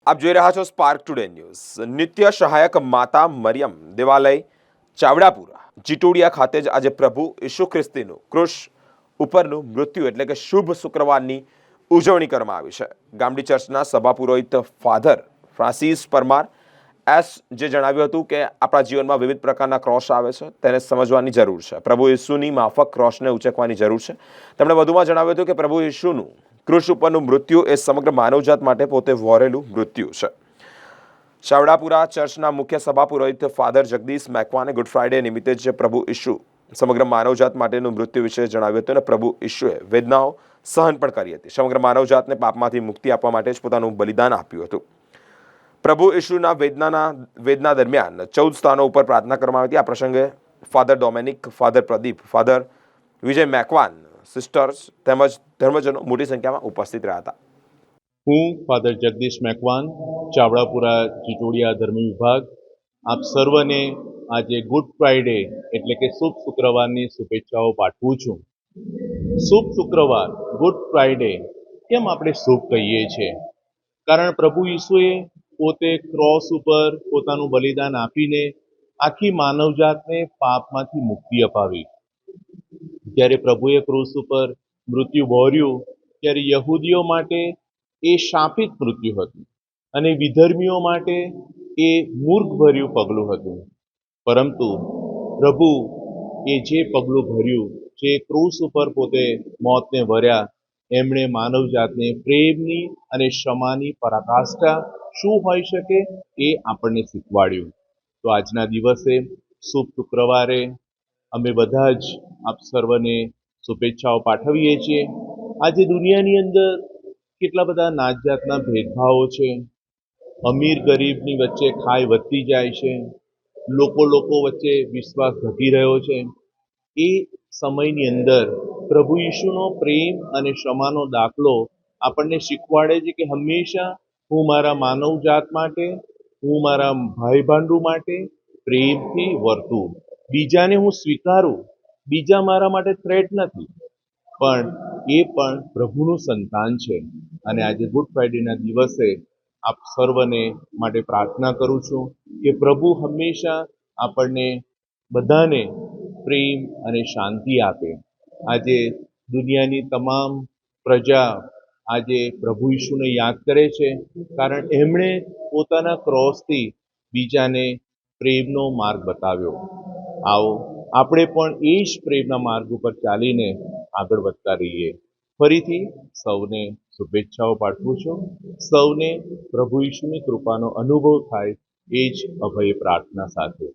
આપ જોઈ રહ્યા છો સ્પાર્ક ટુડે ન્યૂઝ। નિત્ય સહાયક માતા મરિયમ દેવાલય ચાવડાપુરા જીટોડિયા ખાતે જ આજે પ્રભુ ઈસુ ખ્રિસ્તીનું ક્રુસ ઉપરનું મૃત્યુ એટલે કે શુભ શુક્રવારની ઉજવણી કરવામાં આવી છે। ગામડી ચર્ચના સભા પુરોહિત ફાધર ફ્રાન્સિસ પરમાર એસ જે જણાવ્યું હતું કે આપણા જીવનમાં વિવિધ પ્રકારના ક્રોસ આવે છે, તેને સમજવાની જરૂર છે। પ્રભુ ઈસુની માફક ક્રોસને ઉચકવાની જરૂર છે। તેમણે વધુમાં જણાવ્યું હતું કે પ્રભુ ઈસુનું ક્રુસ ઉપરનું મૃત્યુ એ સમગ્ર માનવજાત માટે પોતે વહોરેલું મૃત્યુ છે। ચાવડાપુરા ચર્ચના મુખ્ય સભા પુરોહિત ફાધર જગદીશ મેકવાને ગુડ ફ્રાઇડે નિમિત્તે જ પ્રભુ ઈસુ સમગ્ર માનવજાત માટેનું મૃત્યુ વિશે જણાવ્યું હતું અને પ્રભુ ઈસુએ વેદનાઓ સહન પણ કરી હતી। સમગ્ર માનવજાતને પાપમાંથી મુક્તિ આપવા માટે જ પોતાનું બલિદાન આપ્યું હતું। પ્રભુ ઈસુના વેદના દરમિયાન 14 સ્થાનો ઉપર પ્રાર્થના કરવામાં આવી હતી। આ પ્રસંગે father Dominic, father Pradeep, father Vijay Macwan, sisters તેમજ ધર્મજનો મોટી સંખ્યામાં ઉપસ્થિત રહ્યા હતા। હું ફાધર જગદીશ મેકવાન, ચાવડાપુરા જીટોડિયા ધર્મ વિભાગ, આપ સર્વને આજે ગુડ ફ્રાઇડે એટલે કે શુભ શુક્રવારની શુભેચ્છાઓ પાઠવું છું। શુભ શુક્રવાર, ગુડ ફ્રાઇડે કેમ આપણે શુભ કહીએ છીએ? કારણ પ્રભુ ઈસુએ પોતે ક્રોસ ઉપર પોતાનું બલિદાન આપીને આખી માનવજાતને પાપમાંથી મુક્તિ અપાવી। જ્યારે પ્રભુએ ક્રુસ ઉપર મૃત્યુ વહોર્યું ત્યારે યહૂદીઓ માટે એ શાપિત મૃત્યુ હતું અને વિધર્મીઓ માટે એ મૂર્ખભર્યું પગલું હતું। પરંતુ પ્રભુ એ જે પગલું ભર્યું, જે ક્રુસ ઉપર પોતે મોતને વર્યા, એમણે માનવજાતને પ્રેમની અને ક્ષમાની પરાકાષ્ઠા શું હોઈ શકે એ આપણને શીખવાડ્યું। તો આજના દિવસે શુભ શુક્રવારે અમે બધા જ આપ સર્વને શુભેચ્છાઓ પાઠવીએ છીએ। આજે દુનિયાની અંદર કેટલા બધા નાત જાતના ભેદભાવો છે, અમીર ગરીબની વચ્ચે ખાઈ વધતી જાય છે, લોકો વચ્ચે વિશ્વાસ ઘટી રહ્યો છે। એ સમયની અંદર પ્રભુ ઈસુનો પ્રેમ અને ક્ષમાનો દાખલો આપણને શીખવાડે છે કે હંમેશા હું મારા માનવજાત માટે, હું મારા ભાઈ ભાંડુ માટે પ્રેમથી વર્તું, બીજાને હું સ્વીકારું। બીજા મારા માટે થ્રેટ નથી, પણ એ પણ પ્રભુનું સંતાન છે। અને આજે ગુડ ફ્રાઇડેના દિવસે આપ સર્વને માટે પ્રાર્થના કરું છું કે પ્રભુ હંમેશા આપણને બધાને પ્રેમ અને શાંતિ આપે। આજે દુનિયાની તમામ પ્રજા આજે પ્રભુ ઈસુને યાદ કરે છે, કારણ એમણે પોતાના ક્રોસથી બીજાને પ્રેમનો માર્ગ બતાવ્યો। આવો આપણે પણ એ જ પ્રેમના માર્ગ ઉપર ચાલીને આગળ વધતા રહીએ। ફરીથી સૌને શુભેચ્છાઓ પાઠવું છું। સૌને પ્રભુ ઈસુની કૃપાનો અનુભવ થાય એ જ અભય પ્રાર્થના સાથે।